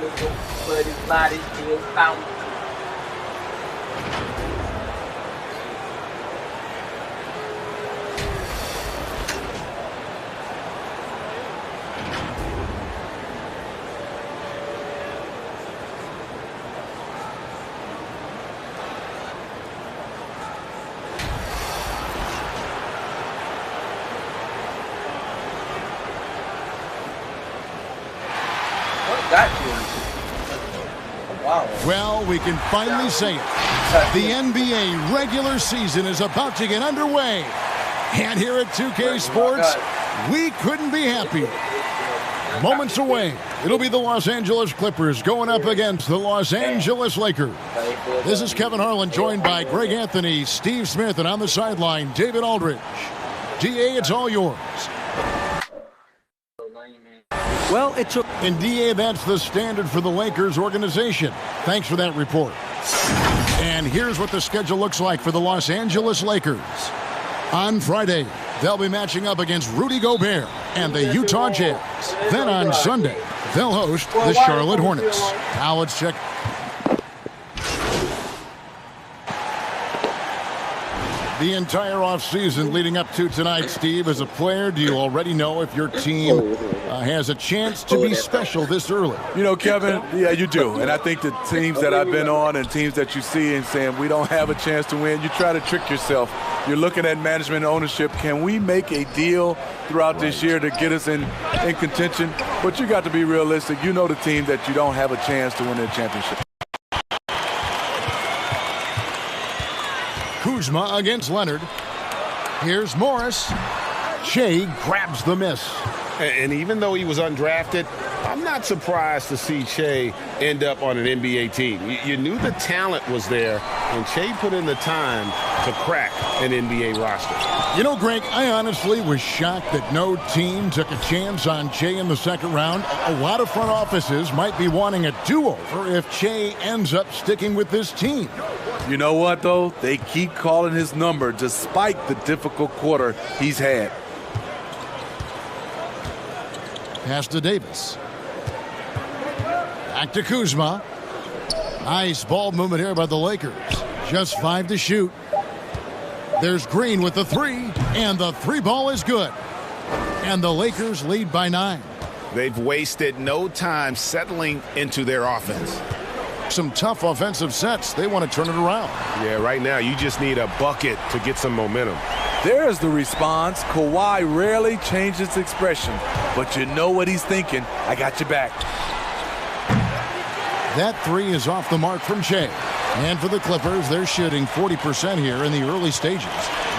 but his body still bouncing. Well, we can finally say it. The NBA regular season is about to get underway. And here at 2K Sports, we couldn't be happier. Moments away, it'll be the Los Angeles Clippers going up against the Los Angeles Lakers. This is Kevin Harlan, joined by Greg Anthony, Steve Smith, and on the sideline, David Aldridge. DA, it's all yours. Well, it took... And DA, that's the standard for the Lakers organization. Thanks for that report. And here's what the schedule looks like for the Los Angeles Lakers. On Friday, they'll be matching up against Rudy Gobert and the Utah Jazz. Then on Sunday, they'll host the Charlotte Hornets. Now let's check. The entire offseason leading up to tonight, Steve, as a player, do you already know if your team has a chance to be special this early? You know, Kevin, yeah, you do. And I think the teams that I've been on and teams that you see and saying we don't have a chance to win, you try to trick yourself. You're looking at management and ownership. Can we make a deal throughout this year to get us in contention? But you got to be realistic. You know the team that you don't have a chance to win the championship. Kuzma against Leonard. Here's Morris. Shea grabs the miss. And even though he was undrafted, I'm not surprised to see Shea end up on an NBA team. You knew the talent was there, and Shea put in the time to crack an NBA roster. You know, Greg, I honestly was shocked that no team took a chance on Shea in the second round. A lot of front offices might be wanting a do-over if Shea ends up sticking with this team. You know what, though? They keep calling his number despite the difficult quarter he's had. Pass to Davis. Back to Kuzma. Nice ball movement here by the Lakers. Just 5 to shoot. There's Green with the three, and the three ball is good. And the Lakers lead by 9. They've wasted no time settling into their offense. Some tough offensive sets. They want to turn it around. Yeah, right now you just need a bucket to get some momentum. There's the response. Kawhi rarely changes expression, but you know what he's thinking. I got your back. That three is off the mark from Shea. And for the Clippers, they're shooting 40% here in the early stages.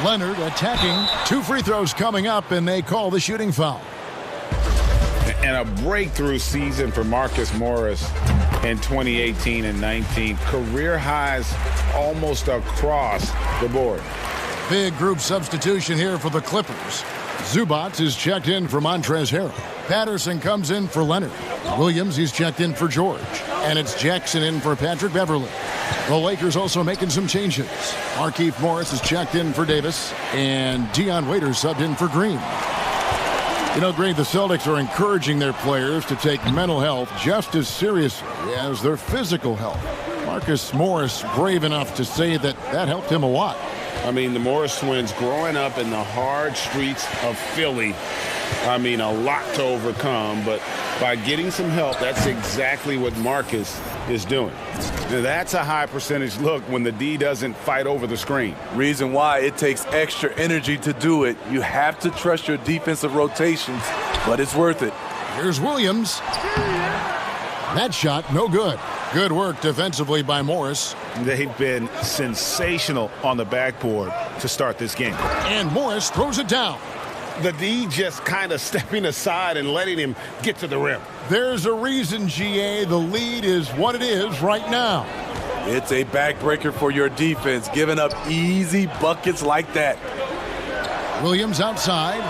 Leonard attacking. 2 free throws coming up, and they call the shooting foul. And a breakthrough season for Marcus Morris in 2018 and 19. Career highs almost across the board. Big group substitution here for the Clippers. Zubac is checked in for Montrezl Harrell. Patterson comes in for Leonard. Williams, he's checked in for George. And it's Jackson in for Patrick Beverley. The Lakers also making some changes. Markieff Morris is checked in for Davis. And Dion Waiters subbed in for Green. You know, Greg, the Celtics are encouraging their players to take mental health just as seriously as their physical health. Marcus Morris brave enough to say that helped him a lot. I mean, the Morris twins growing up in the hard streets of Philly, I mean, a lot to overcome, but by getting some help, that's exactly what Marcus is doing. Now, that's a high percentage look when the D doesn't fight over the screen. Reason why it takes extra energy to do it. You have to trust your defensive rotations, but it's worth it. Here's Williams. That shot, no good. Good work defensively by Morris. They've been sensational on the backboard to start this game. And Morris throws it down. The D just kind of stepping aside and letting him get to the rim. There's a reason, G.A. The lead is what it is right now. It's a backbreaker for your defense, giving up easy buckets like that. Williams outside.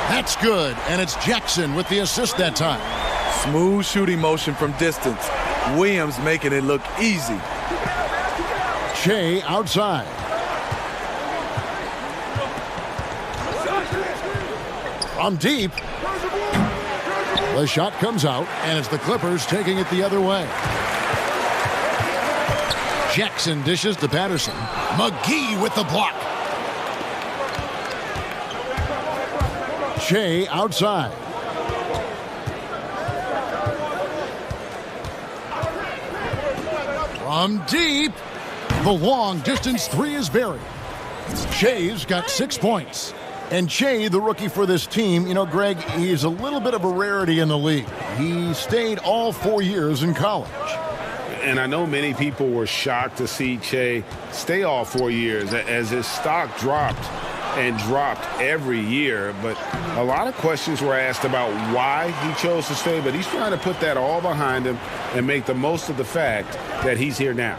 That's good, and it's Jackson with the assist that time. Smooth shooting motion from distance. Williams making it look easy. Shea outside. From deep. The shot comes out, and it's the Clippers taking it the other way. Jackson dishes to Patterson. McGee with the block. Shea outside. From deep, the long-distance three is buried. Shea's got 6 points. And Shea, the rookie for this team, you know, Greg, he's a little bit of a rarity in the league. He stayed all 4 years in college. And I know many people were shocked to see Shea stay all 4 years as his stock dropped and dropped every year. But a lot of questions were asked about why he chose to stay. But he's trying to put that all behind him and make the most of the fact that he's here now.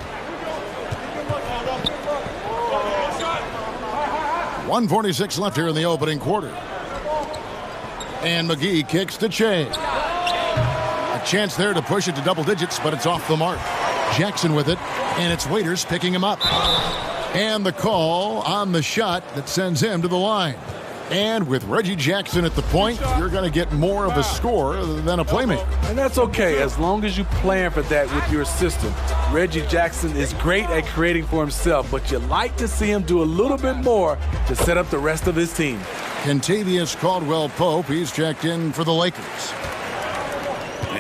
1:46 left here in the opening quarter. And McGee kicks to Shea. A chance there to push it to double digits, but it's off the mark. Jackson with it, and it's Waiters picking him up. And the call on the shot that sends him to the line. And with Reggie Jackson at the point, you're going to get more of a score than a playmaker. And that's okay, as long as you plan for that with your system. Reggie Jackson is great at creating for himself, but you like to see him do a little bit more to set up the rest of his team. Kentavious Caldwell-Pope, he's checked in for the Lakers.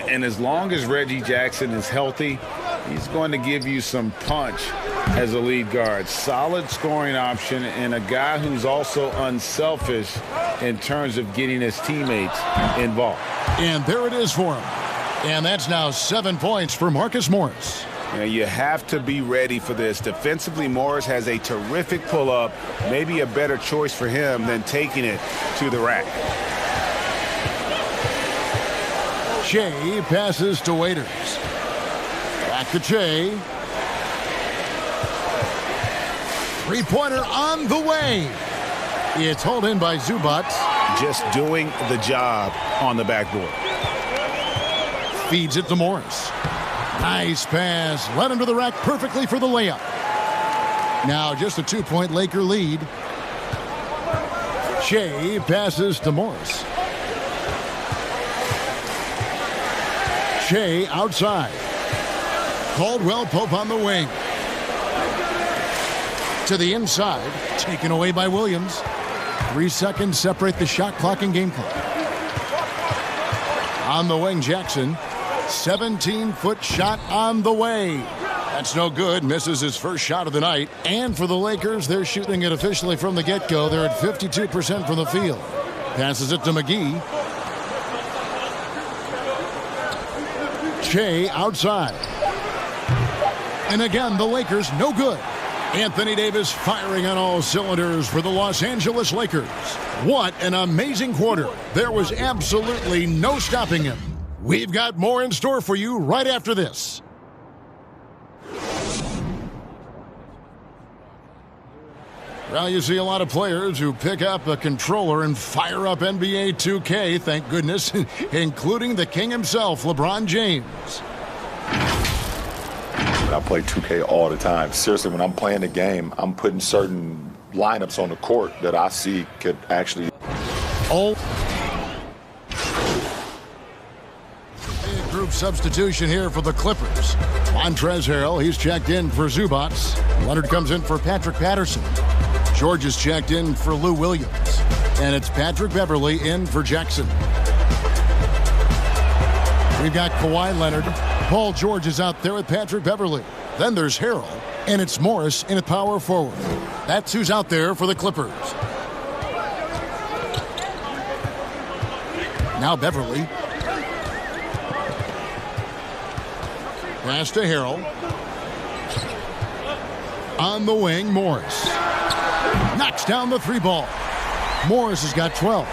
And as long as Reggie Jackson is healthy, he's going to give you some punch as a lead guard. Solid scoring option and a guy who's also unselfish in terms of getting his teammates involved. And there it is for him. And that's now 7 points for Marcus Morris. You know, you have to be ready for this. Defensively, Morris has a terrific pull-up, maybe a better choice for him than taking it to the rack. Shea passes to Waiters. Back to Shea. Three-pointer on the way. It's hauled in by Zubac. Just doing the job on the backboard. Feeds it to Morris. Nice pass. Led him to the rack perfectly for the layup. Now just a 2-point Laker lead. Shea passes to Morris. Shea outside. Caldwell-Pope on the wing. To the inside, taken away by Williams. 3 seconds separate the shot clock and game clock. On the wing, Jackson. 17-foot shot on the way. That's no good. Misses his first shot of the night. And for the Lakers, they're shooting it officially from the get-go. They're at 52% from the field. Passes it to McGee. Shea outside. And again, the Lakers no good. Anthony Davis firing on all cylinders for the Los Angeles Lakers. What an amazing quarter. There was absolutely no stopping him. We've got more in store for you right after this. Well, you see a lot of players who pick up a controller and fire up NBA 2K, thank goodness, including the king himself, LeBron James. I play 2K all the time. Seriously, when I'm playing the game, I'm putting certain lineups on the court that I see could actually... Group substitution here for the Clippers. Montrezl Harrell, he's checked in for Zubac. Leonard comes in for Patrick Patterson. George is checked in for Lou Williams. And it's Patrick Beverley in for Jackson. We've got Kawhi Leonard. Paul George is out there with Patrick Beverley. Then there's Harrell, and it's Morris in at power forward. That's who's out there for the Clippers. Now Beverley. Pass to Harrell. On the wing, Morris. Knocks down the 3 ball. Morris has got 12.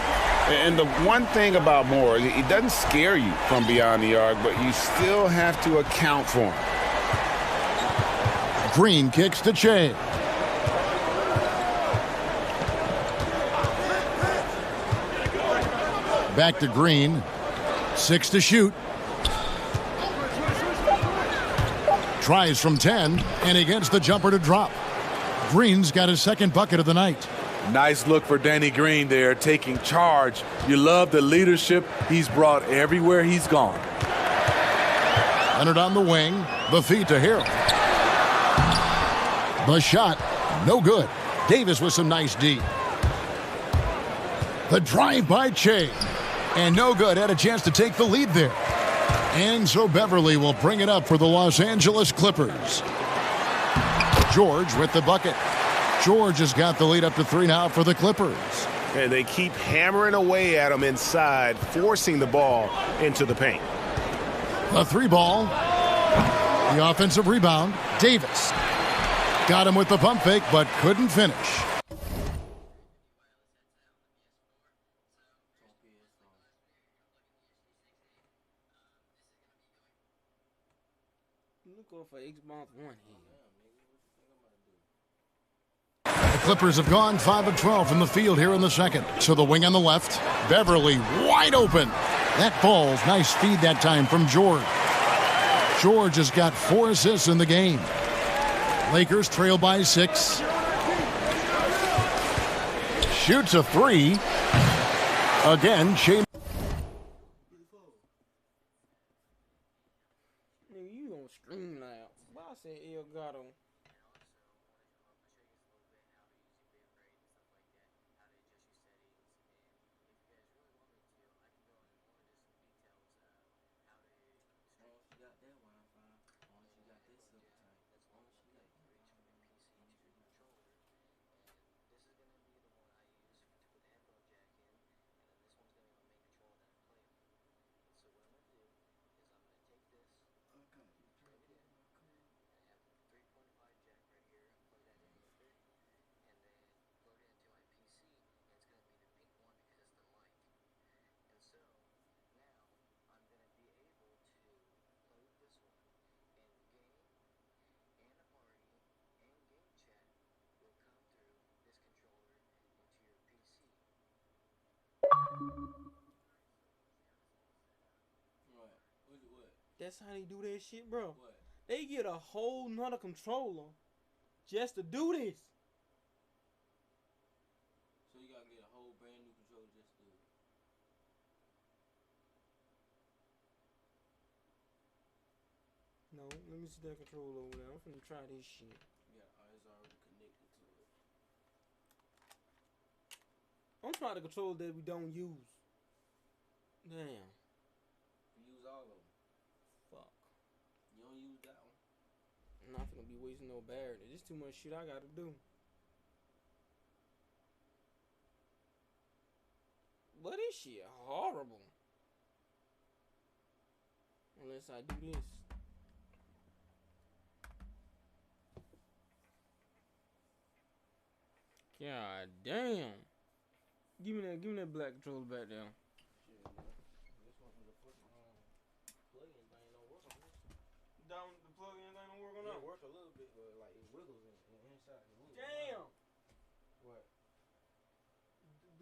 And the one thing about Morris, he doesn't scare you from beyond the arc, but you still have to account for him. Green kicks to Shea. Back to Green. 6 to shoot. Tries from 10, and he gets the jumper to drop. Green's got his second bucket of the night. Nice look for Danny Green there, taking charge. You love the leadership he's brought everywhere he's gone. Leonard on the wing. The feed to Harrell. The shot, no good. Davis with some nice D. The drive by Che. And no good. Had a chance to take the lead there. And so Beverly will bring it up for the Los Angeles Clippers. George with the bucket. George has got the lead up to 3 now for the Clippers. And they keep hammering away at him inside, forcing the ball into the paint. The 3 ball. The offensive rebound. Davis. Got him with the pump fake, but couldn't finish. Look for Xbox One here. The Clippers have gone 5 of 12 from the field here in the second. So the wing on the left. Beverly wide open. That falls. Nice feed that time from George. George has got 4 assists in the game. Lakers trail by 6. Shoots a 3. Again, Shea. Nigga, you gonna scream loud. Why I said G.O.A.T. That's how they do that shit, bro. What? They get a whole nother controller just to do this. So you gotta get a whole brand new controller just to do it. No, let me see that controller over there. I'm finna try this shit. Yeah, it's already connected to it. I'm trying to control that we don't use. Damn. We use all of them. Fuck. You don't use that one. I'm not gonna be wasting no battery. There's too much shit I gotta do. But this shit horrible. Unless I do this. God damn. Give me that black controller back there. Down the plug-in thing don't work on that? It work a little bit, but like it wiggles inside. It wiggles. Damn! What?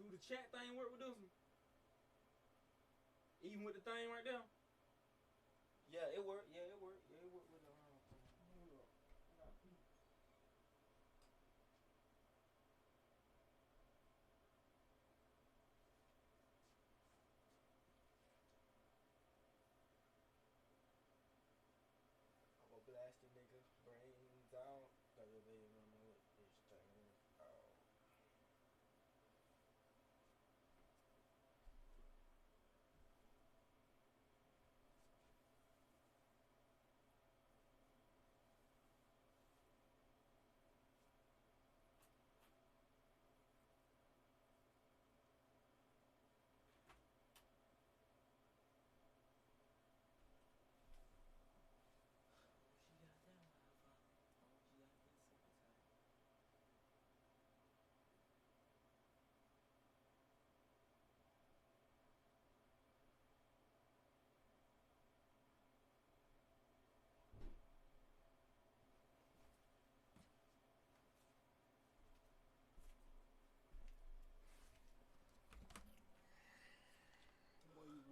Do the chat thing work with this one? Even with the thing right there? Yeah, it work. Yeah, it work. Yeah, it work with the blasted nigga brains out. Cause if they don't know it, it's taking out.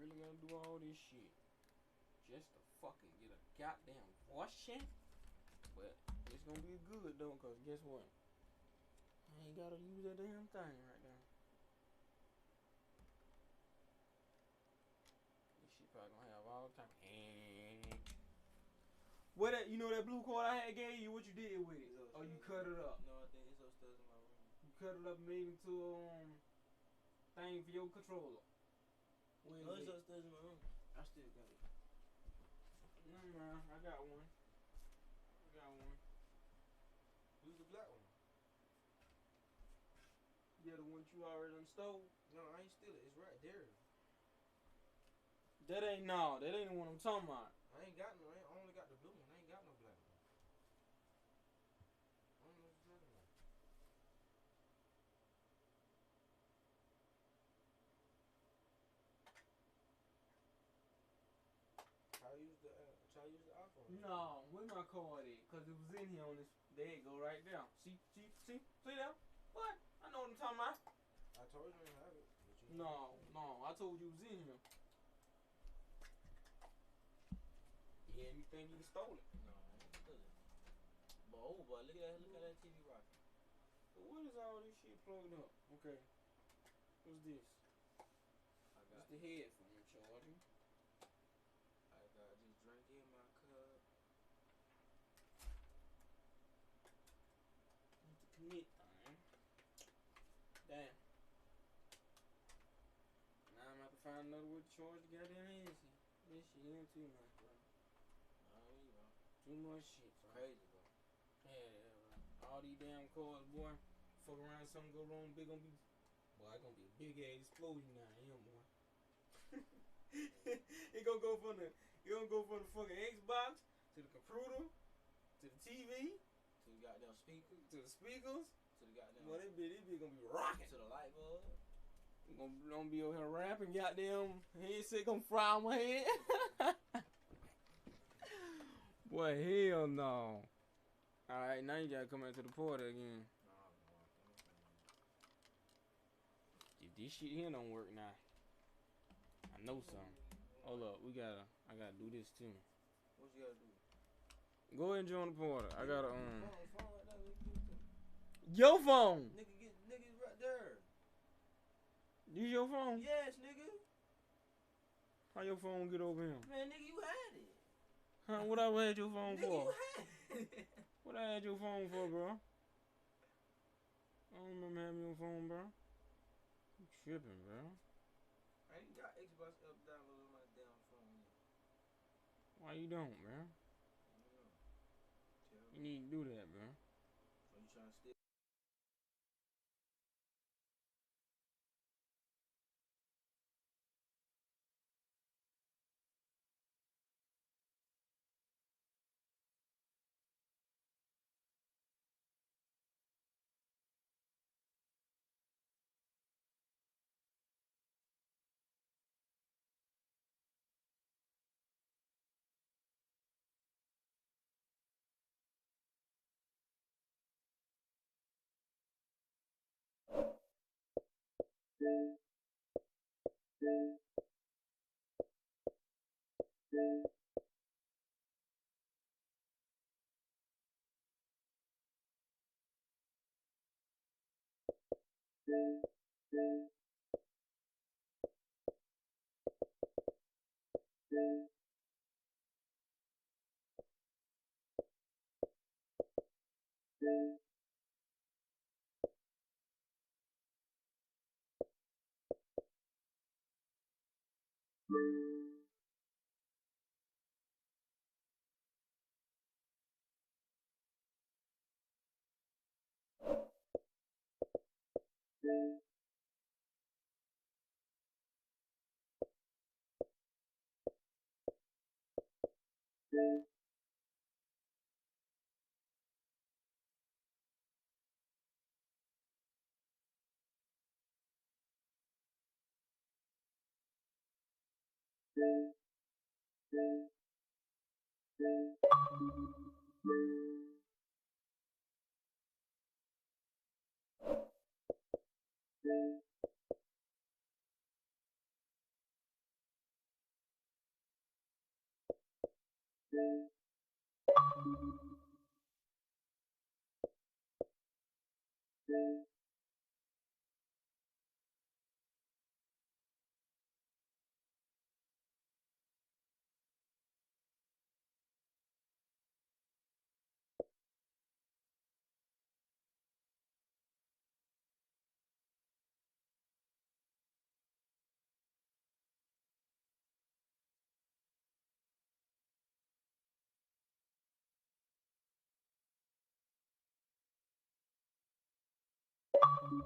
Really gonna do all this shit just to fucking get a goddamn voice check? But it's gonna be good though, cause guess what? I ain't gotta use that damn thing right now. This shit probably gonna have all the time. What that? You know that blue card I had gave you? What you did with it? Oh, you cut it up. No, I think it's upstairs in my room. You cut it up and made it into thing for your controller. Where No, is it's it? upstairs in my room. I still got it. No, man, I got one. Use the black one. Yeah, the one you already done stole. No, I ain't steal it. It's right there. That ain't the one I'm talking about. I ain't got no. I only got the blue one. I ain't got no black one. I don't know what you're talking about. Try to use the iPhone. No, where my card at? Cause it was in here on this. There it go right there. See that? What? I know what I'm talking about. I told you I didn't have it. No, I told you it was in here. Yeah, you think you stole it? No, I ain't steal it. But oh boy, look at that TV rocking. So what is all this shit plugged up? Okay. What's this? It's the headphone charger. I got this drink in my cup. It's the commit thing. Damn. Now I'm about to find another way to charge the goddamn headset. This shit ain't too much, bro. Too much shit, bro. Crazy, bro. Yeah, bro. All these damn cars, boy. Fuck around, something go wrong, big gonna be. Boy, it's gonna be a big ass explosion down here, boy. It gonna go from the fucking Xbox to the computer to the TV To the goddamn speaker. to the speakers. To the goddamn. Boy, this bitch gonna be rocking. To the light bulb. Gonna be over here rapping, goddamn headset gonna fry on my head. Boy, hell no. Alright, now you gotta come back to the portal again. If this shit here don't work now, I know something. Hold up, I gotta do this too. What you gotta do? Go ahead and join the portal. I gotta Phone right there. your phone. Nigga right there. Use your phone. Yes, nigga. How your phone get over here? Man, nigga, you had it. Huh? What I had your phone Nigga, for? you had it. What I had your phone for, bro? I don't remember having your phone, bro. You tripping, bro. I ain't got Xbox up downloaded on my damn phone yet. Why you don't, bro? I don't know. You need to do that, bro. Are you trying to steal? To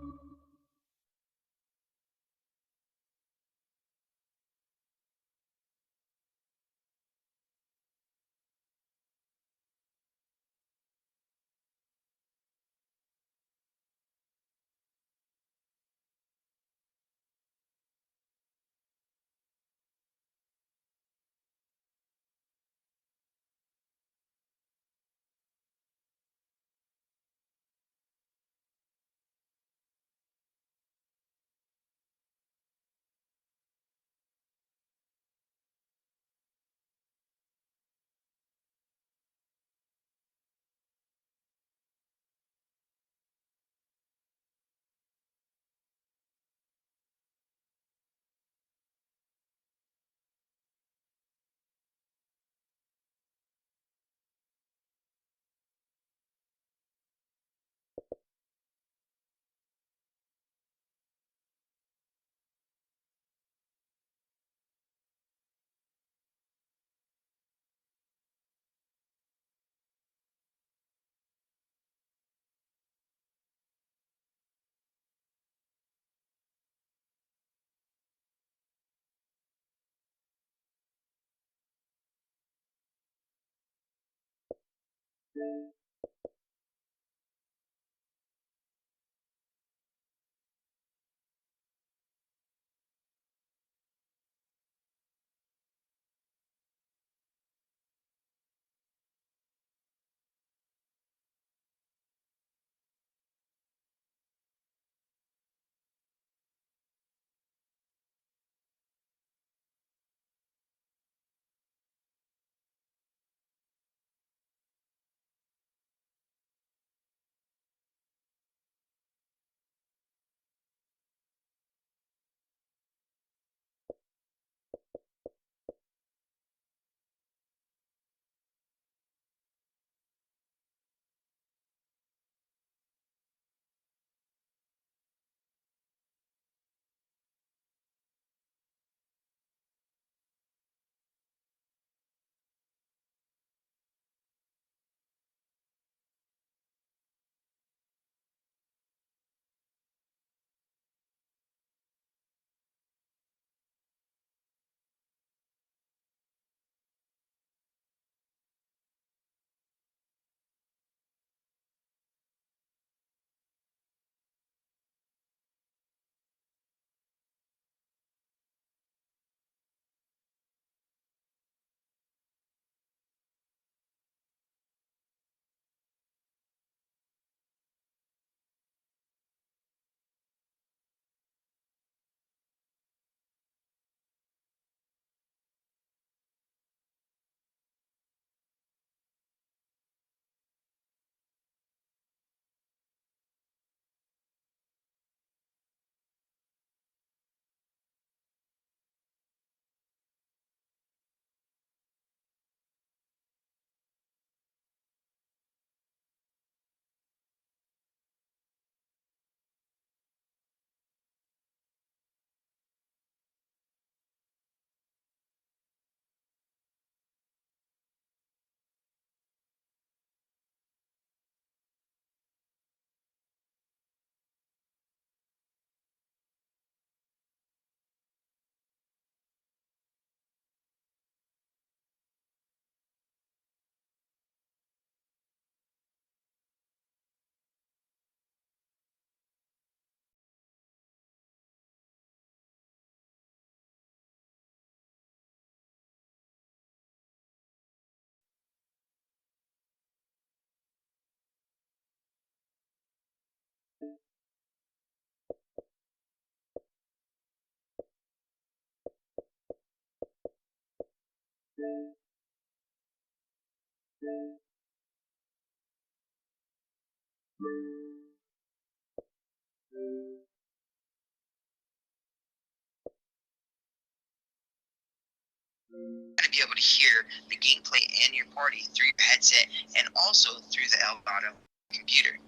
be able to hear the gameplay and your party through your headset and also through the Elgato computer.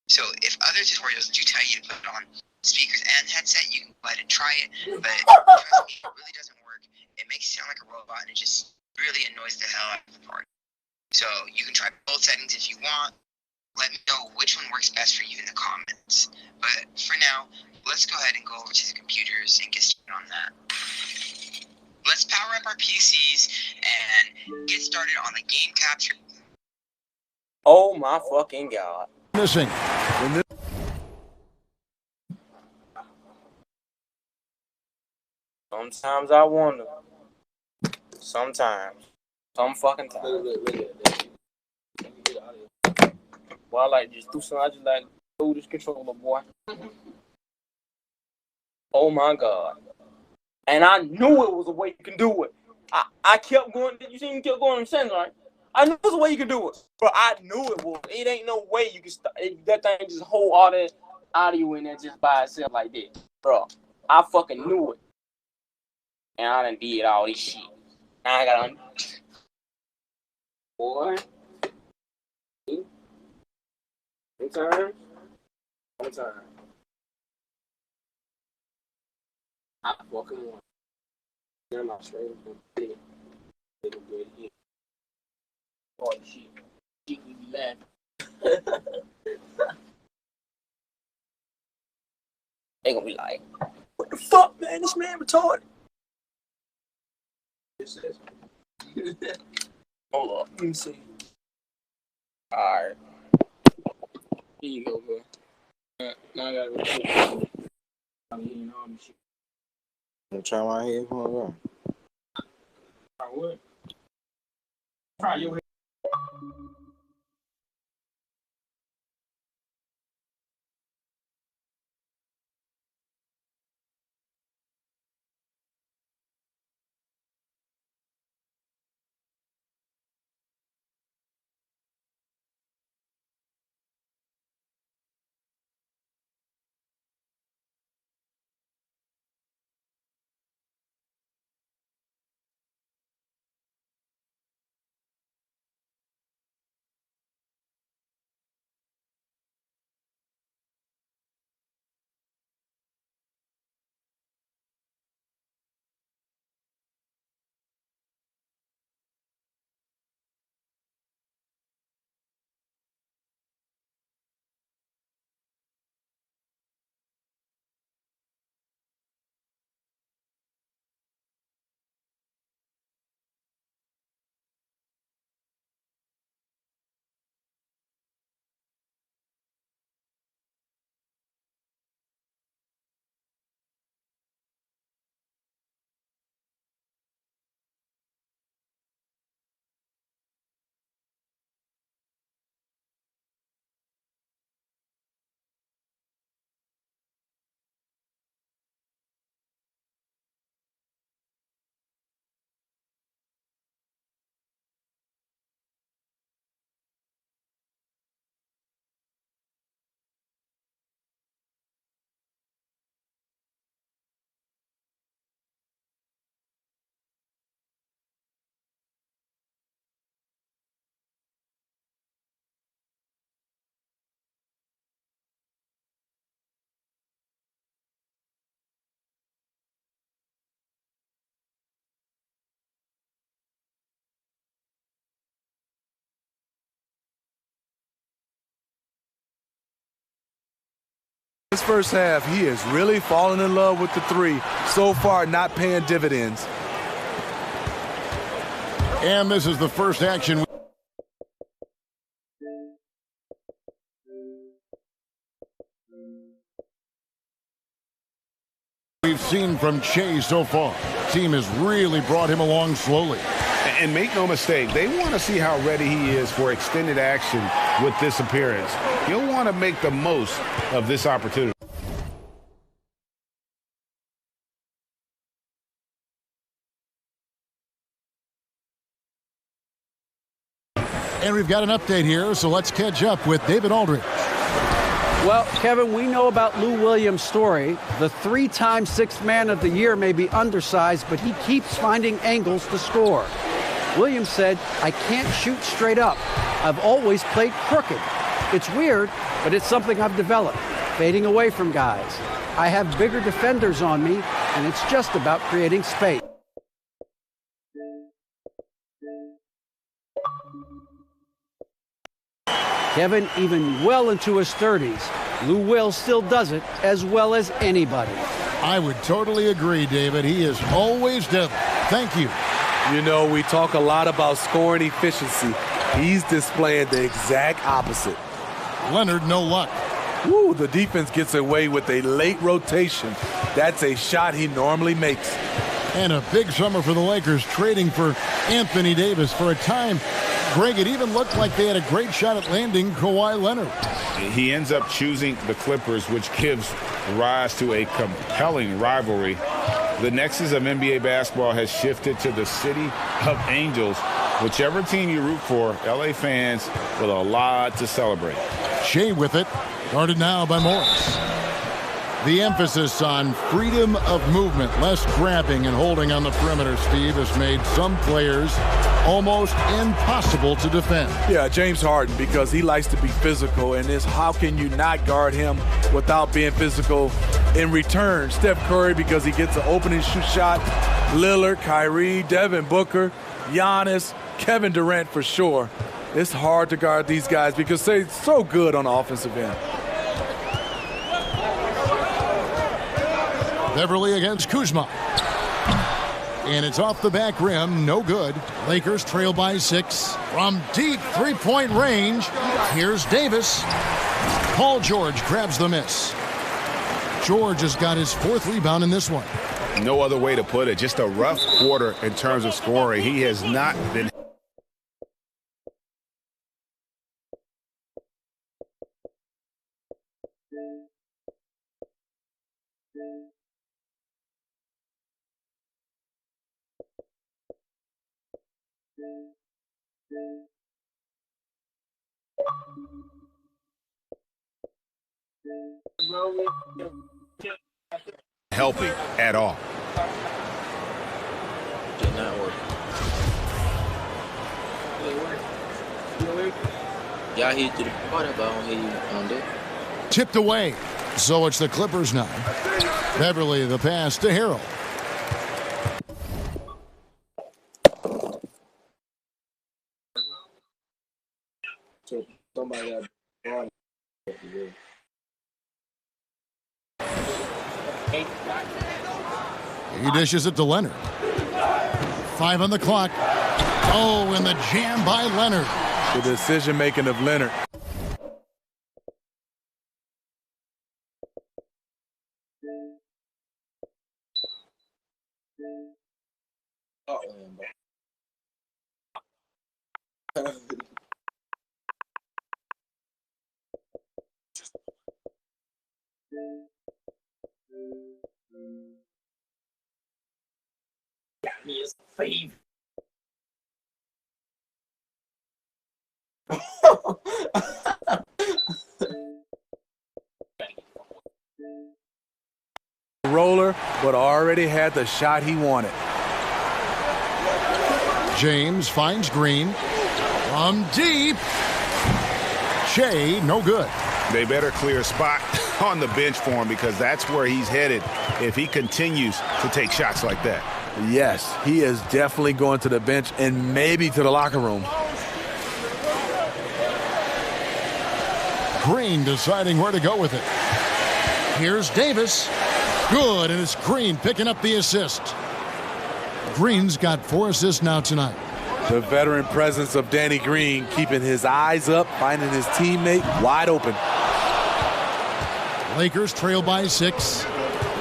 So if other tutorials do tell you to put it on speakers and headset, you can go ahead and try it, but trust me, it really doesn't work. It makes you sound like a robot, and it just really annoys the hell out of the party. So you can try both settings if you want. let me know which one works best for you in the comments. But for now, let's go ahead and go over to the computers and get started on that. Let's power up our PCs and get started on the game capture. Oh my fucking god. Missing. Sometimes I wonder. Sometimes. Some fucking time. Well, I like just do something. I just like do this controller, boy. Oh my god. And I knew it was a way you can do it. I kept going. You see me kept going in the center, right? I knew it was a way you could do it. But I knew it was. It ain't no way you can stop. That thing just hold all that audio in there just by itself like that. Bro, I fucking knew it. And I done did all this shit. Now I gotta boy. Sometimes. I fucking want. I'm not straight up and they gonna do it again. Oh shit. Shit, we be laughing. They gonna be like, what the fuck, man? This man retarded. Hold up. Let me see. Alright. Here you go, bro. Now I gotta go. I'm try my headphones on. I would. Try your head. This first half, he is really falling in love with the three. So far, not paying dividends. And this is the first action we've seen from Shea so far. Team has really brought him along slowly. And make no mistake, they want to see how ready he is for extended action with this appearance. You'll want to make the most of this opportunity. And we've got an update here, so let's catch up with David Aldridge. Well, Kevin, we know about Lou Williams' story. The three-time Sixth Man of the Year may be undersized, but he keeps finding angles to score. Williams said, I can't shoot straight up. I've always played crooked. It's weird, but it's something I've developed, fading away from guys. I have bigger defenders on me, and it's just about creating space. Kevin, even well into his 30s, Lou Will still does it as well as anybody. I would totally agree, David. He is always deadly. Thank you. You know, we talk a lot about scoring efficiency. He's displaying the exact opposite. Leonard, no luck. Woo, the defense gets away with a late rotation. That's a shot he normally makes. And a big summer for the Lakers, trading for Anthony Davis. For a time, Greg, it even looked like they had a great shot at landing Kawhi Leonard. He ends up choosing the Clippers, which gives rise to a compelling rivalry. The nexus of NBA basketball has shifted to the city of angels. Whichever team you root for, LA fans with a lot to celebrate. Shea with it, guarded now by Morris. The emphasis on freedom of movement, less grabbing and holding on the perimeter, Steve, has made some players almost impossible to defend. Yeah, James Harden, because he likes to be physical, and it's how can you not guard him without being physical in return. Steph Curry, because he gets an opening shoot shot. Lillard, Kyrie, Devin Booker, Giannis, Kevin Durant for sure. It's hard to guard these guys because they're so good on the offensive end. Beverly against Kuzma. And it's off the back rim, no good. Lakers trail by 6. From deep three-point range, here's Davis. Paul George grabs the miss. George has got his 4th rebound in this one. No other way to put it. Just a rough quarter in terms of scoring. He has not been... helping at all. Did not work. Y'all hear through the party, but I don't hear you on there. Tipped away. So it's the Clippers now. Beverly, the pass to Harrell. So somebody got ball. He dishes it to Leonard. 5 on the clock. Oh, and the jam by Leonard. The decision-making of Leonard. Got me his fave. Roller, but already had the shot he wanted. James finds Green. From deep. Shea, no good. They better clear a spot on the bench for him because that's where he's headed if he continues to take shots like that. Yes, he is definitely going to the bench and maybe to the locker room. Green deciding where to go with it. Here's Davis. Good, and it's Green picking up the assist. Green's got 4 assists now tonight. The veteran presence of Danny Green keeping his eyes up, finding his teammate wide open. Lakers trail by 6.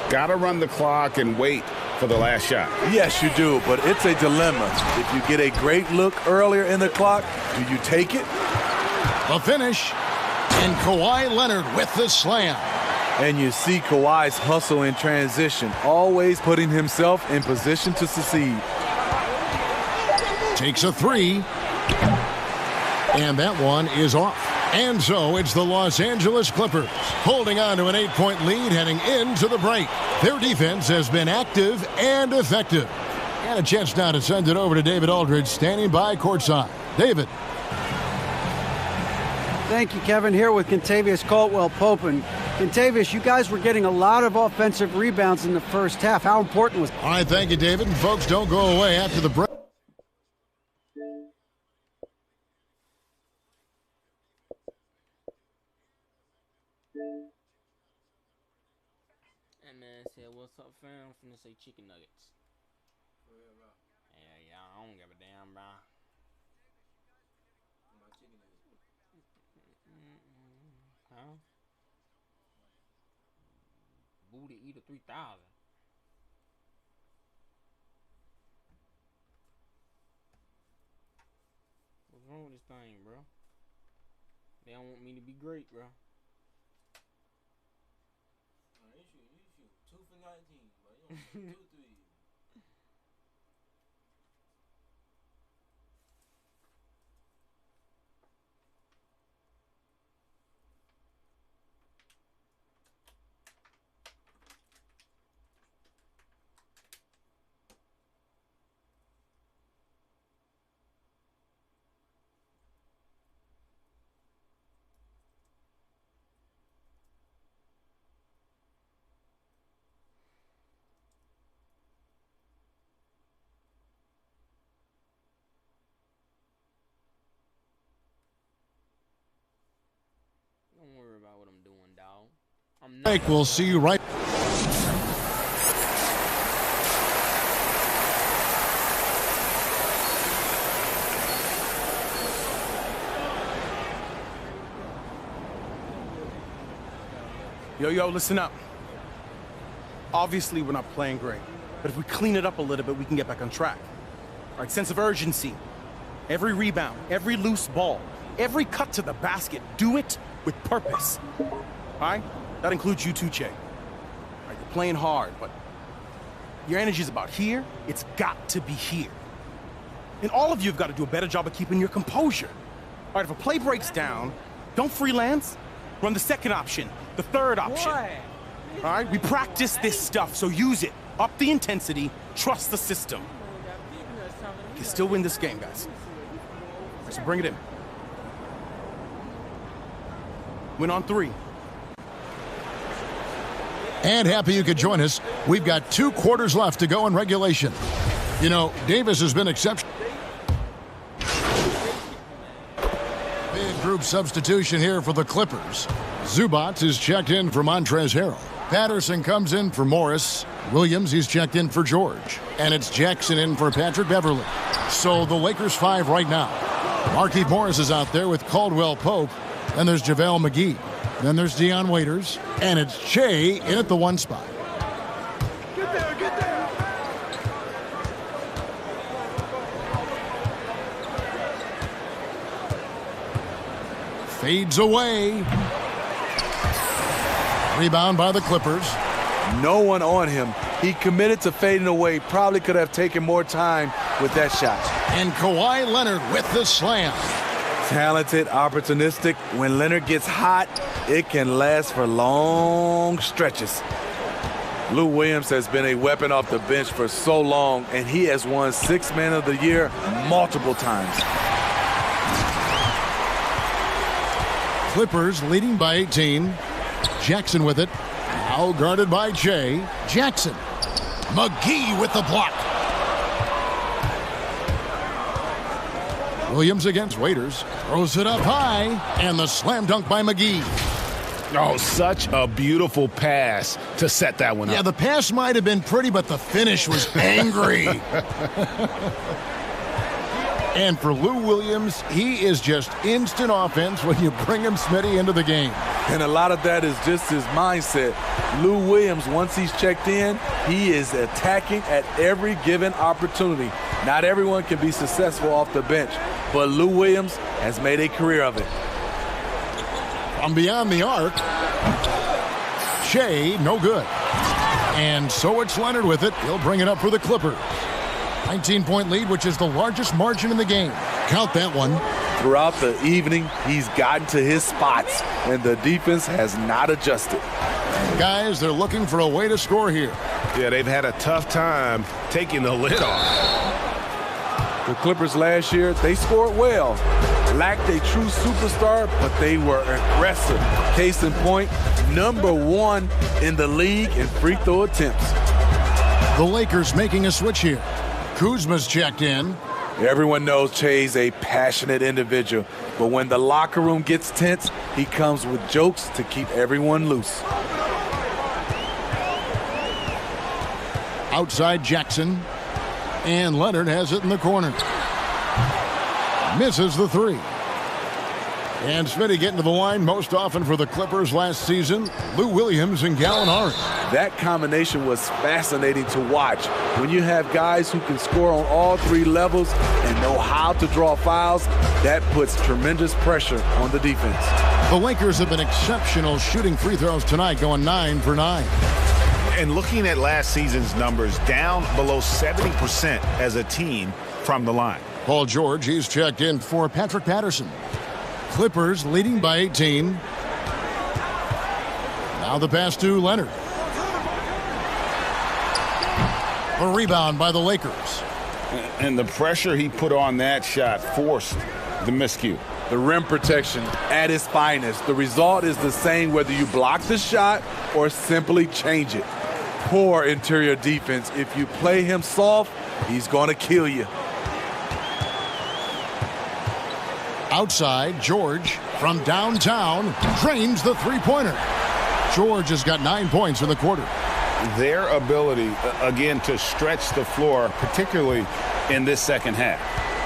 Got to run the clock and wait for the last shot. Yes, you do, but it's a dilemma. If you get a great look earlier in the clock, do you take it? The finish, and Kawhi Leonard with the slam. And you see Kawhi's hustle in transition, always putting himself in position to succeed. Takes a 3. And that one is off. And so it's the Los Angeles Clippers holding on to an 8-point lead heading into the break. Their defense has been active and effective. And a chance now to send it over to David Aldridge standing by courtside. David. Thank you, Kevin. Here with Kentavious Caldwell-Pope. And Kentavious, you guys were getting a lot of offensive rebounds in the first half. How important was it? All right, thank you, David. And folks, don't go away after the break. What's up, fam? I'm finna say chicken nuggets. Yeah, I don't give a damn, bro. My chicken nuggets. Huh? Booty Eater 3000. What's wrong with this thing, bro? They don't want me to be great, bro. You shoot 2 for 19, bro. You don't shoot 2 3. Don't worry about what I'm doing, dog. Mike, we'll see you right. Yo, listen up. Obviously, we're not playing great, but if we clean it up a little bit, we can get back on track. All right, sense of urgency. Every rebound, every loose ball, every cut to the basket, do it with purpose. All right? That includes you too, Che. All right, you're playing hard, but your energy's about here. It's got to be here. And all of you have got to do a better job of keeping your composure. All right, if a play breaks down, don't freelance. Run the second option, the third option. All right, we practice this stuff, so use it. Up the intensity, trust the system. You can still win this game, guys. All right, so bring it in. Win on 3. And happy you could join us. We've got 2 quarters left to go in regulation. You know, Davis has been exceptional. Big group substitution here for the Clippers. Zubac is checked in for Montrezl Harrell. Patterson comes in for Morris. Williams, he's checked in for George. And it's Jackson in for Patrick Beverly. So the Lakers 5 right now. Markieff Morris is out there with Caldwell Pope. Then there's JaVale McGee. Then there's Dion Waiters. And it's Shea in at the 1 spot. Get there. Fades away. Rebound by the Clippers. No one on him. He committed to fading away. Probably could have taken more time with that shot. And Kawhi Leonard with the slam. Talented, opportunistic. When Leonard gets hot, it can last for long stretches. Lou Williams has been a weapon off the bench for so long, and he has won 6th Man of the Year multiple times. Clippers leading by 18. Jackson with it. Now guarded by Jay. Jackson. McGee with the block. Williams against Waiters. Throws it up high. And the slam dunk by McGee. Oh, such a beautiful pass to set that one up. Yeah, the pass might have been pretty, but the finish was angry. And for Lou Williams, he is just instant offense when you bring him, Smitty, into the game. And a lot of that is just his mindset. Lou Williams, once he's checked in, he is attacking at every given opportunity. Not everyone can be successful off the bench, but Lou Williams has made a career of it. From beyond the arc, Shea, no good. And so it's Leonard with it. He'll bring it up for the Clippers. 19-point lead, which is the largest margin in the game. Count that one. Throughout the evening, he's gotten to his spots, and the defense has not adjusted. Guys, they're looking for a way to score here. Yeah, they've had a tough time taking the lid off. The Clippers last year, they scored well. Lacked a true superstar, but they were aggressive. Case in point, #1 in the league in free throw attempts. The Lakers making a switch here. Kuzma's checked in. Everyone knows Che's a passionate individual, but when the locker room gets tense, he comes with jokes to keep everyone loose. Outside Jackson. And Leonard has it in the corner. Misses the three. And Smitty getting to the line most often for the Clippers last season. Lou Williams and Gallinari. That combination was fascinating to watch. When you have guys who can score on all three levels and know how to draw fouls, that puts tremendous pressure on the defense. The Lakers have been exceptional shooting free throws tonight, going 9 for 9. And looking at last season's numbers, down below 70% as a team from the line. Paul George, he's checked in for Patrick Patterson. Clippers leading by 18. Now the pass to Leonard. A rebound by the Lakers. And the pressure he put on that shot forced the miscue. The rim protection at its finest. The result is the same whether you block the shot or simply change it. Poor interior defense. If you play him soft, he's going to kill you. Outside, George from downtown drains the three-pointer. George has got 9 points in the quarter. Their ability, again, to stretch the floor, particularly in this second half.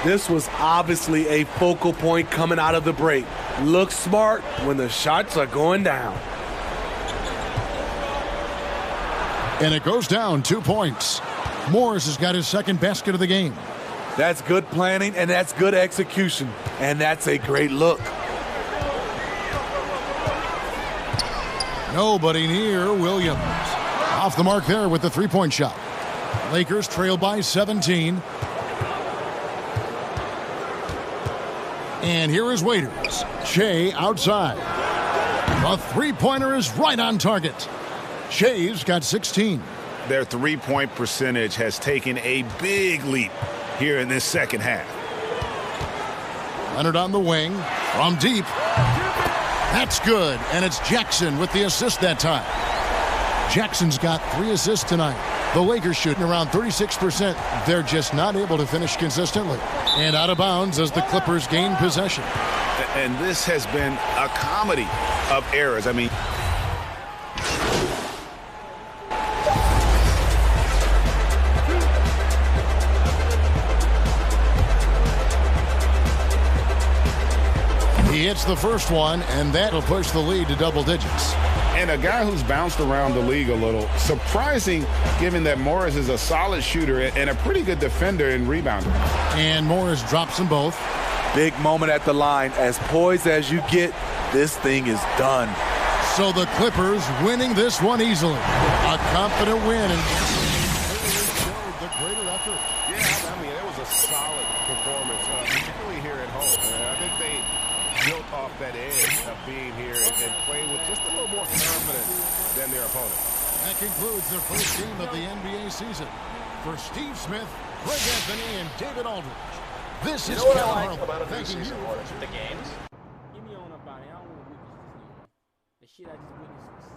This was obviously a focal point coming out of the break. Look smart when the shots are going down. And it goes down 2 points. Morris has got his second basket of the game. That's good planning, and that's good execution. And that's a great look. Nobody near Williams. Off the mark there with the three-point shot. Lakers trail by 17. And here is Waiters. Shea outside. The three-pointer is right on target. Shea's got 16. Their three-point percentage has taken a big leap here in this second half. Leonard on the wing. From deep. That's good. And it's Jackson with the assist that time. Jackson's got 3 assists tonight. The Lakers shooting around 36%. They're just not able to finish consistently. And out of bounds as the Clippers gain possession. And this has been a comedy of errors. I mean, he hits the first one, and that'll push the lead to double digits. And a guy who's bounced around the league a little. Surprising, given that Morris is a solid shooter and a pretty good defender and rebounder. And Morris drops them both. Big moment at the line. As poised as you get, this thing is done. So the Clippers winning this one easily. A confident win. And the greater effort. Yeah, I mean, it was a solid performance, particularly here at home. I think they built off that edge of being here and played with just a little more confidence than their opponent. That concludes the first game of the NBA season. For Steve Smith, Greg Anthony, and David Aldridge, this is what I Cal like Harlan. about a Thanking preseason you. award? The games. Give me on up out here. I don't want to witness this. The shit I just witnessed.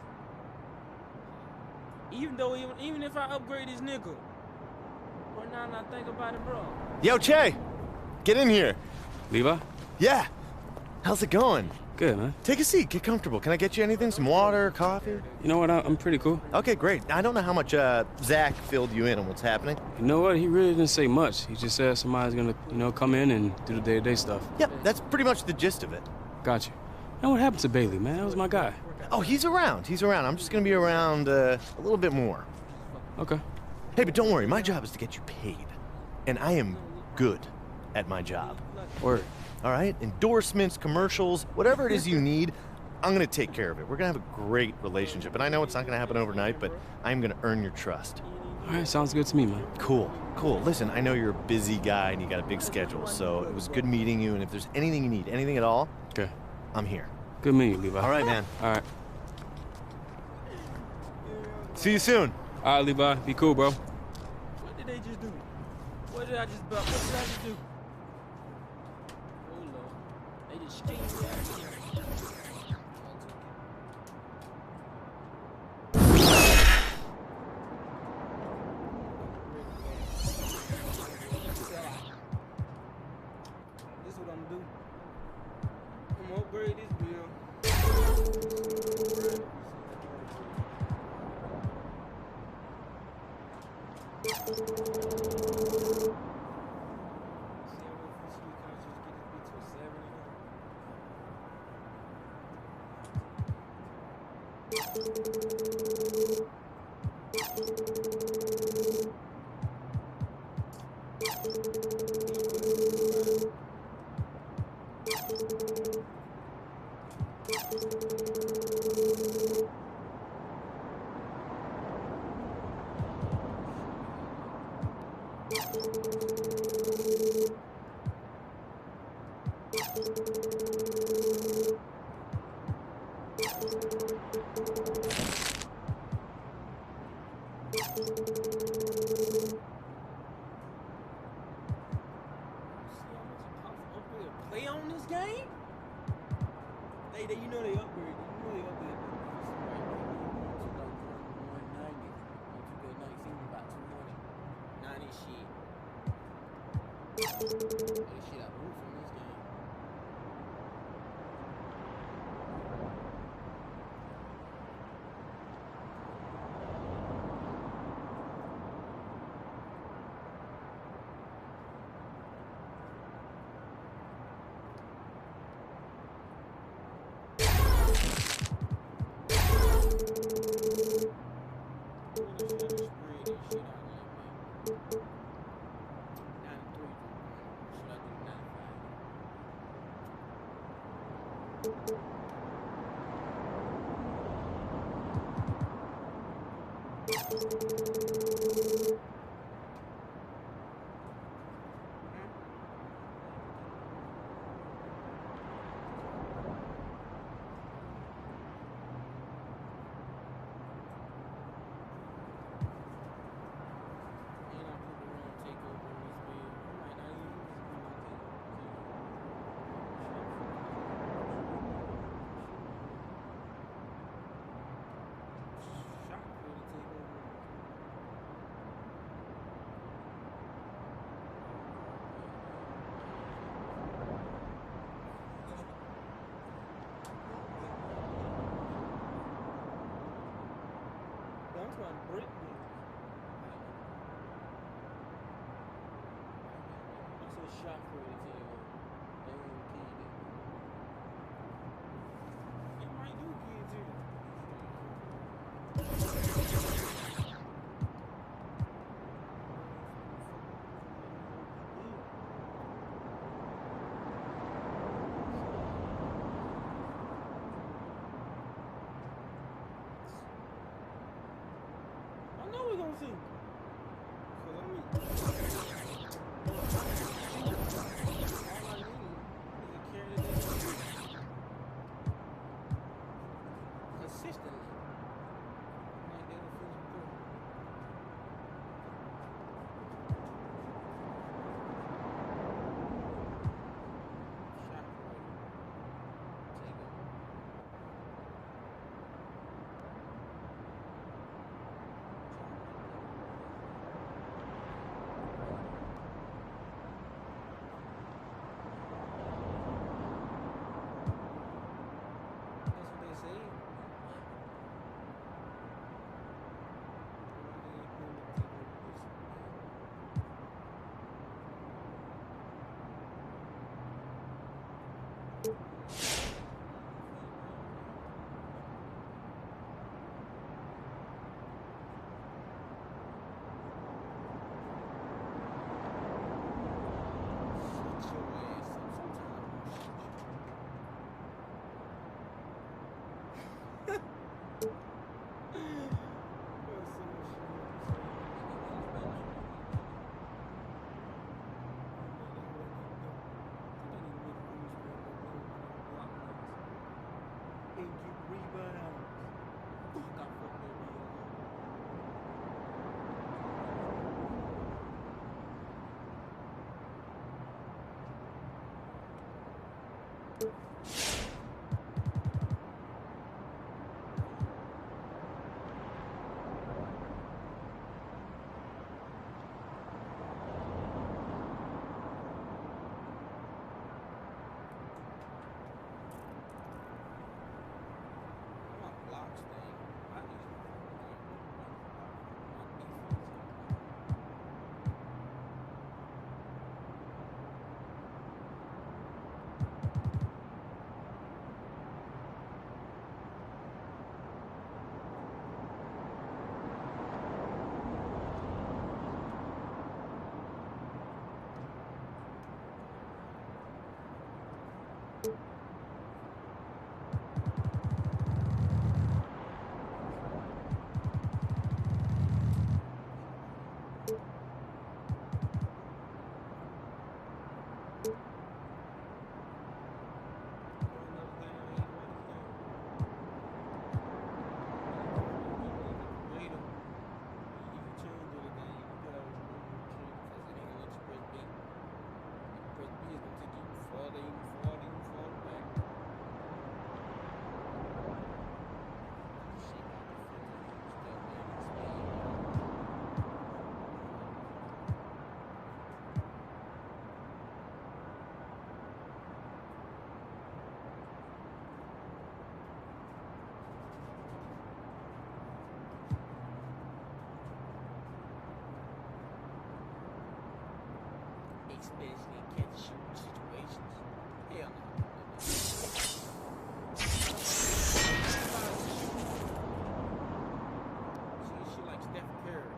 Even though, even if I upgrade this nigga, right now I think about it, bro. Yo, Che, get in here. Levi? Yeah. How's it going? Good, man. Take a seat. Get comfortable. Can I get you anything? Some water, coffee? You know what? I'm pretty cool. Okay, great. I don't know how much Zach filled you in on what's happening. You know what? He really didn't say much. He just said somebody's gonna, come in and do the day-to-day stuff. Yep, that's pretty much the gist of it. Got you. Now what happened to Bailey, man? That was my guy. Oh, he's around. He's around. I'm just gonna be around a little bit more. Okay. Hey, but don't worry. My job is to get you paid, and I am good at my job. Word. All right? Endorsements, commercials, whatever it is you need, I'm going to take care of it. We're going to have a great relationship. And I know it's not going to happen overnight, but I'm going to earn your trust. All right, sounds good to me, man. Cool. Listen, I know you're a busy guy and you got a big schedule, so it was good meeting you. And if there's anything you need, anything at all, okay, I'm here. Good meeting you, Levi. All right, man. All right. See you soon. All right, Levi. Be cool, bro. What did they just do? What did I just do? Oh, Lord. They just changed that. This is what I'm gonna do. I'm gonna upgrade this bill. Play on this game? You know they upgraded. You know they upgraded. 190. 2K19 about 290 shit. That shit I moved from this game. That's why Britain that's a shot for it to they won't kid it. It might do kids too. I know we're gonna see. Cause I mean, all I need is a carry that consistently. Like they're the first goal. Shot right. Take it. That's what they say. Shut your ass up. Sometimes I'm gonna shut you. That's so much shit. And get rebounds. Fuck, I fucked that video up. My blocks thing. I just my defense. especially in catch and shoot situations. Hell no. She like Steph Curry.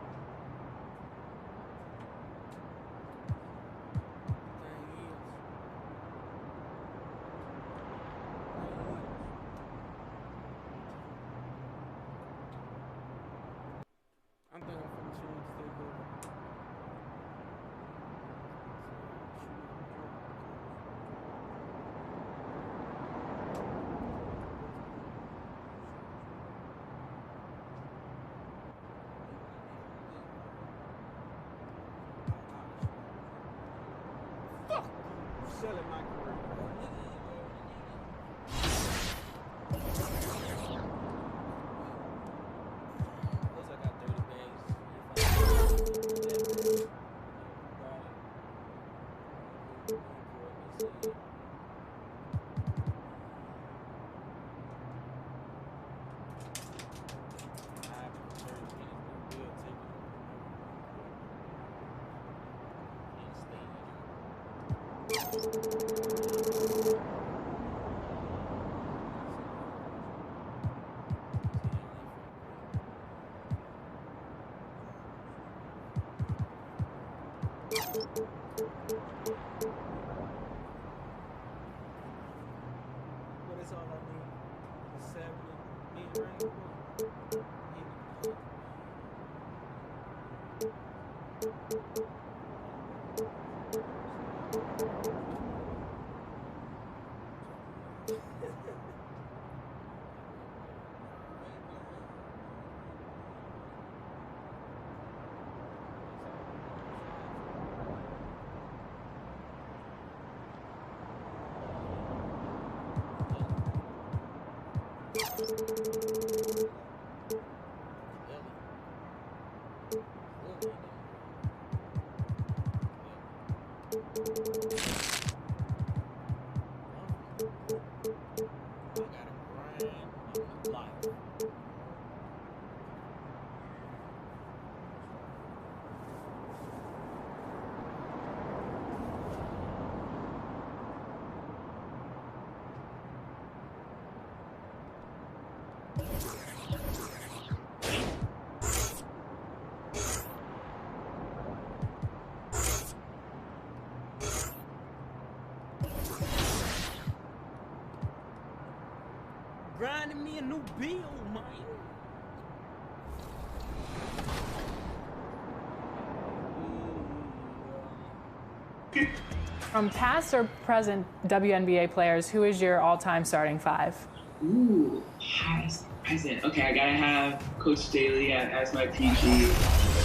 I'm thinking I'm finna change this thing over. Fuck! Selling my career. Plus I got 30 bags. But that's all I need. The 70 mid-range. Grinding me a new bill, man. From past or present WNBA players, who is your all-time starting five? Ooh, past, present. Okay, I gotta have Coach Daly as my PG.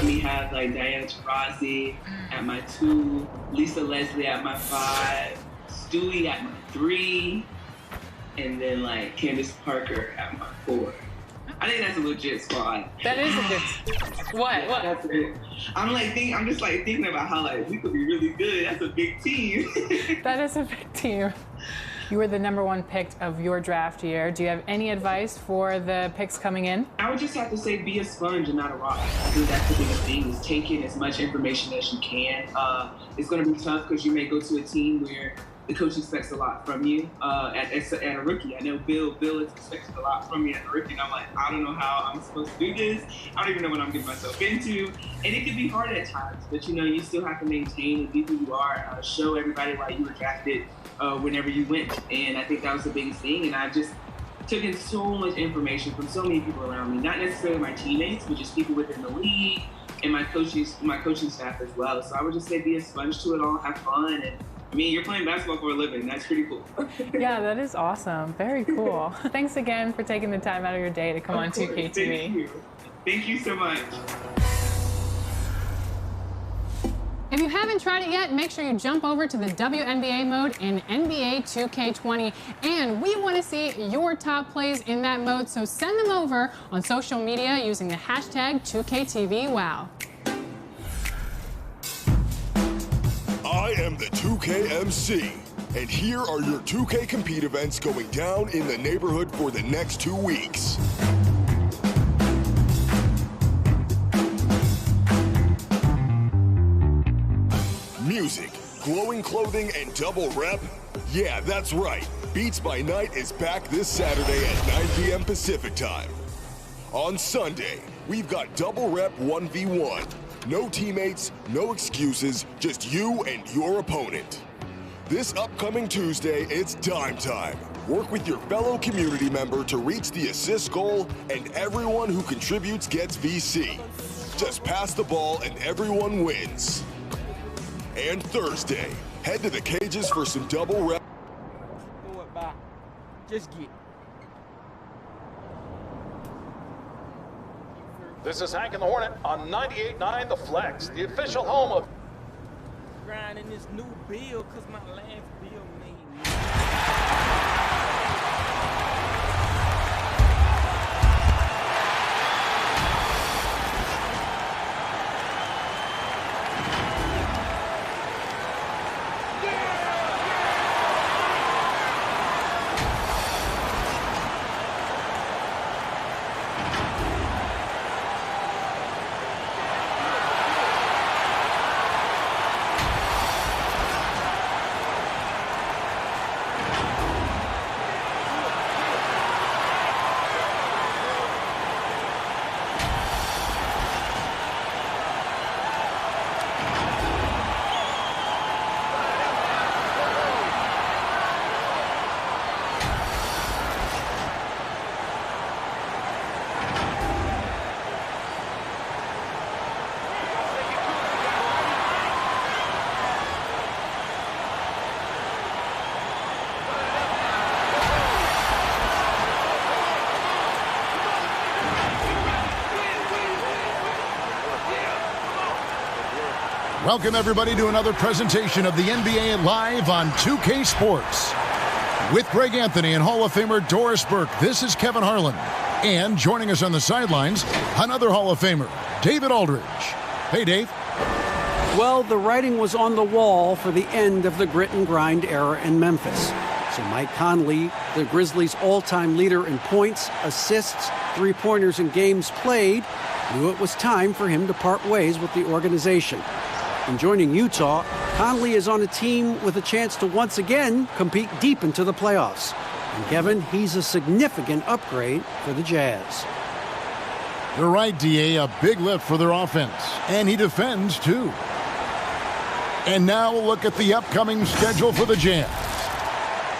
We have like Diana Taurasi at my 2, Lisa Leslie at my 5, Stewie at my 3, and then like Candace Parker at my 4. I think that's a legit squad. That is a good. What? What? That's it. I'm just like thinking about how like we could be really good. That's a big team. That is a big team. You were the #1 pick of your draft year. Do you have any advice for the picks coming in? I would just have to say be a sponge and not a rock. I think that's the biggest thing, is take in as much information as you can. It's going to be tough because you may go to a team where the coach expects a lot from you at a rookie. I know Bill is expecting a lot from me as a rookie, and I'm like, I don't know how I'm supposed to do this. I don't even know what I'm getting myself into. And it can be hard at times, but you still have to maintain and be who you are, show everybody why you were drafted whenever you went. And I think that was the biggest thing. And I just took in so much information from so many people around me, not necessarily my teammates, but just people within the league and my coaching staff as well. So I would just say be a sponge to it all, have fun, and I mean, you're playing basketball for a living. That's pretty cool. Yeah, that is awesome. Very cool. Thanks again for taking the time out of your day to come on 2K TV. Thank you. Thank you so much. If you haven't tried it yet, make sure you jump over to the WNBA mode in NBA 2K20. And we want to see your top plays in that mode, so send them over on social media using the hashtag 2KTVWow. I am the 2K MC, and here are your 2K Compete events going down in the neighborhood for the next 2 weeks. Music, glowing clothing, and double rep? Yeah, that's right. Beats by Night is back this Saturday at 9 p.m. Pacific time. On Sunday, we've got double rep 1v1. No teammates, no excuses, just you and your opponent. This upcoming Tuesday, it's dime time. Work with your fellow community member to reach the assist goal, and everyone who contributes gets VC. Just pass the ball and everyone wins. And Thursday, head to the cages for some double rep. Just get. This is Hank and the Hornet on 98.9 The Flex, the official home of... Grinding this new bill because my last bill made me. Welcome, everybody, to another presentation of the NBA Live on 2K Sports. With Greg Anthony and Hall of Famer Doris Burke, this is Kevin Harlan. And joining us on the sidelines, another Hall of Famer, David Aldridge. Hey, Dave. Well, the writing was on the wall for the end of the grit and grind era in Memphis. So Mike Conley, the Grizzlies' all-time leader in points, assists, three-pointers, and games played, knew it was time for him to part ways with the organization. And joining Utah, Conley is on a team with a chance to once again compete deep into the playoffs. And Kevin, he's a significant upgrade for the Jazz. You're right, D.A., a big lift for their offense. And he defends, too. And now we'll look at the upcoming schedule for the Jazz.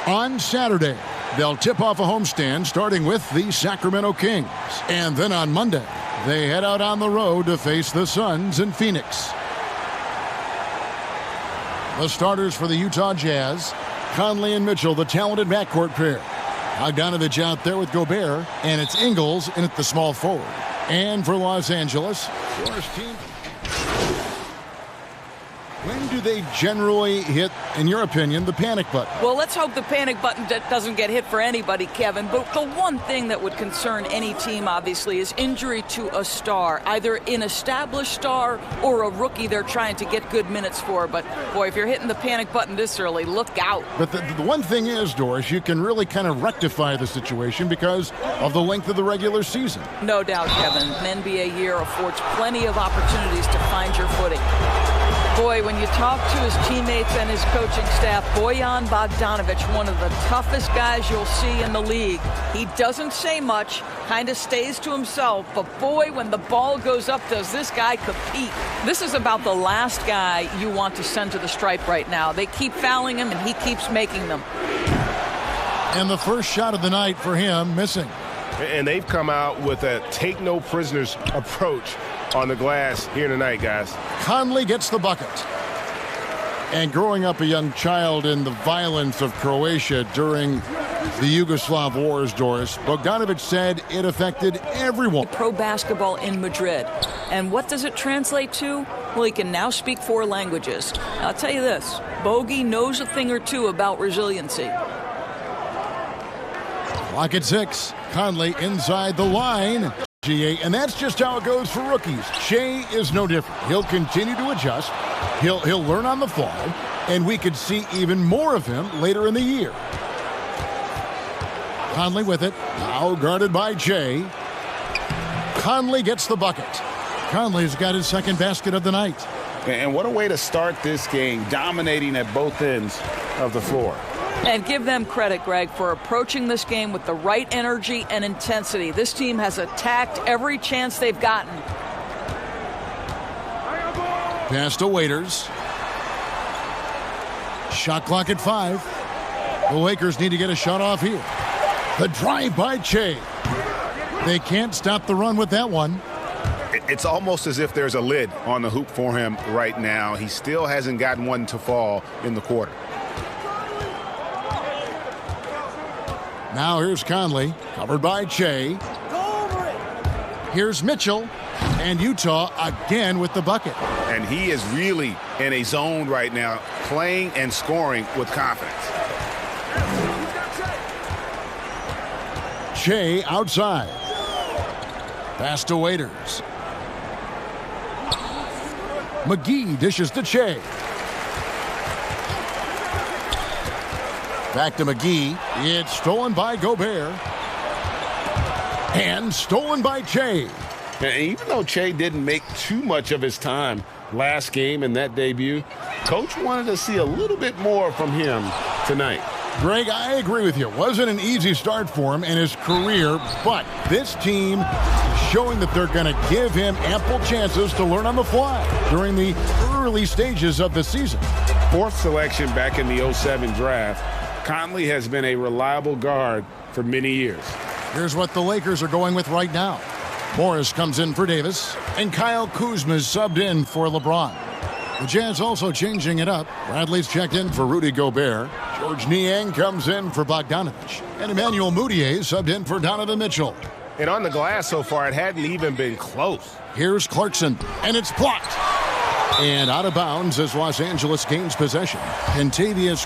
On Saturday, they'll tip off a homestand starting with the Sacramento Kings. And then on Monday, they head out on the road to face the Suns in Phoenix. The starters for the Utah Jazz, Conley and Mitchell, the talented backcourt pair. Bogdanovich out there with Gobert, and it's Ingles in at the small forward. And for Los Angeles, Doris team. When do they generally hit, in your opinion, the panic button? Well, let's hope the panic button doesn't get hit for anybody, Kevin. But the one thing that would concern any team, obviously, is injury to a star, either an established star or a rookie they're trying to get good minutes for. But, boy, if you're hitting the panic button this early, look out. But the one thing is, Doris, you can really kind of rectify the situation because of the length of the regular season. No doubt, Kevin. An NBA year affords plenty of opportunities to find your footing. Boy, when you talk to his teammates and his coaching staff, Bojan Bogdanovich, one of the toughest guys you'll see in the league. He doesn't say much, kind of stays to himself, but boy, when the ball goes up, does this guy compete. This is about the last guy you want to send to the stripe right now. They keep fouling him, and he keeps making them. And the first shot of the night for him, missing. And they've come out with a take-no-prisoners approach on the glass here tonight, guys. Conley gets the bucket. And growing up a young child in the violence of Croatia during the Yugoslav wars, Doris, Bogdanovich said it affected everyone. Pro basketball in Madrid. And what does it translate to? Well, he can now speak 4 languages. I'll tell you this, Bogey knows a thing or two about resiliency. Clock at 6. Conley inside the line. G.A., and that's just how it goes for rookies. Shea is no different. He'll continue to adjust. He'll learn on the fly, and we could see even more of him later in the year. Conley with it, now guarded by Jay. Conley gets the bucket. Conley's got his second basket of the night. And what a way to start this game, dominating at both ends of the floor. And give them credit, Greg, for approaching this game with the right energy and intensity. This team has attacked every chance they've gotten. Pass to Waiters. Shot clock at 5. The Lakers need to get a shot off here. The drive by Che. They can't stop the run with that one. It's almost as if there's a lid on the hoop for him right now. He still hasn't gotten one to fall in the quarter. Now here's Conley, covered by Che. Here's Mitchell, and Utah again with the bucket. And he is really in a zone right now, playing and scoring with confidence. Che outside. Pass to Waiters. McGee dishes to Che. Back to McGee. It's stolen by Gobert. And stolen by Che. And even though Che didn't make too much of his time last game in that debut, Coach wanted to see a little bit more from him tonight. Greg, I agree with you. It wasn't an easy start for him in his career, but this team is showing that they're going to give him ample chances to learn on the fly during the early stages of the season. 4th selection back in the 07 draft, Conley has been a reliable guard for many years. Here's what the Lakers are going with right now. Morris comes in for Davis, and Kyle Kuzma is subbed in for LeBron. The Jazz also changing it up. Bradley's checked in for Rudy Gobert. George Niang comes in for Bogdanovich. And Emmanuel Mudiay subbed in for Donovan Mitchell. And on the glass so far, it hadn't even been close. Here's Clarkson, and it's blocked. And out of bounds as Los Angeles gains possession. Kentavious